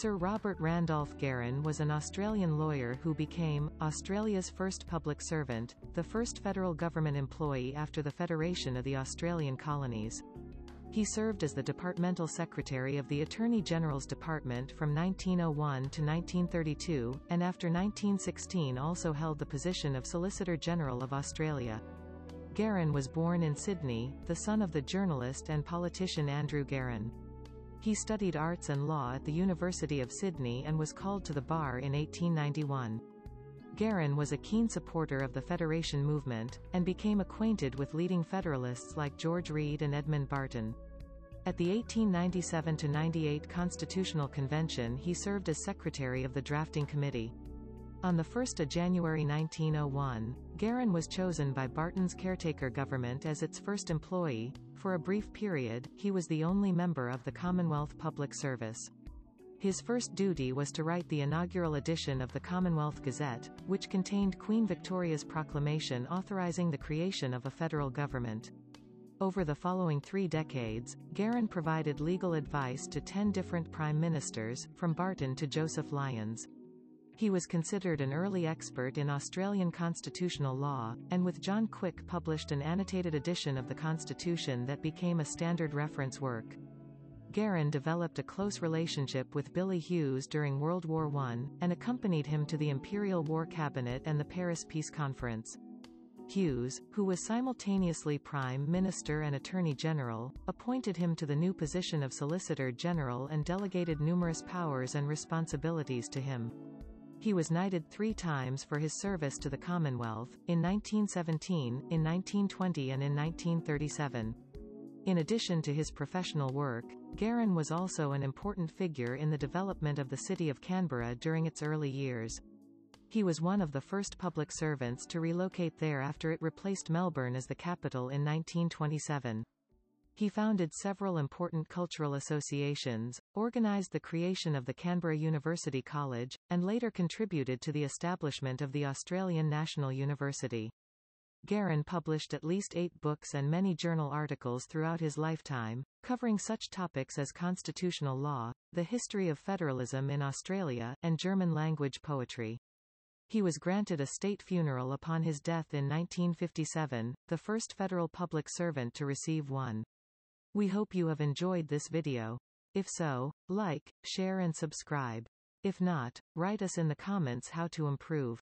Sir Robert Randolph Garran was an Australian lawyer who became Australia's first public servant, the first federal government employee after the Federation of the Australian Colonies. He served as the departmental secretary of the Attorney General's Department from 1901 to 1932, and after 1916 also held the position of Solicitor-General of Australia. Garran was born in Sydney, the son of the journalist and politician Andrew Garran. He studied arts and law at the University of Sydney and was called to the bar in 1891. Garran was a keen supporter of the Federation movement, and became acquainted with leading Federalists like George Read and Edmund Barton. At the 1897–98 Constitutional Convention he served as secretary of the drafting committee. On 1 January 1901, Garran was chosen by Barton's caretaker government as its first employee. For a brief period, he was the only member of the Commonwealth Public Service. His first duty was to write the inaugural edition of the Commonwealth Gazette, which contained Queen Victoria's proclamation authorising the creation of a federal government. Over the following 3 decades, Garran provided legal advice to 10 different prime ministers, from Barton to Joseph Lyons. He was considered an early expert in Australian constitutional law, and with John Quick published an annotated edition of the Constitution that became a standard reference work. Garran developed a close relationship with Billy Hughes during World War I, and accompanied him to the Imperial War Cabinet and the Paris Peace Conference. Hughes, who was simultaneously Prime Minister and Attorney General, appointed him to the new position of Solicitor General and delegated numerous powers and responsibilities to him. He was knighted 3 times for his service to the Commonwealth, in 1917, in 1920 and in 1937. In addition to his professional work, Garran was also an important figure in the development of the city of Canberra during its early years. He was one of the first public servants to relocate there after it replaced Melbourne as the capital in 1927. He founded several important cultural associations, organised the creation of the Canberra University College, and later contributed to the establishment of the Australian National University. Garran published at least 8 books and many journal articles throughout his lifetime, covering such topics as constitutional law, the history of federalism in Australia, and German-language poetry. He was granted a state funeral upon his death in 1957, the first federal public servant to receive one. We hope you have enjoyed this video. If so, like, share and subscribe. If not, write us in the comments how to improve.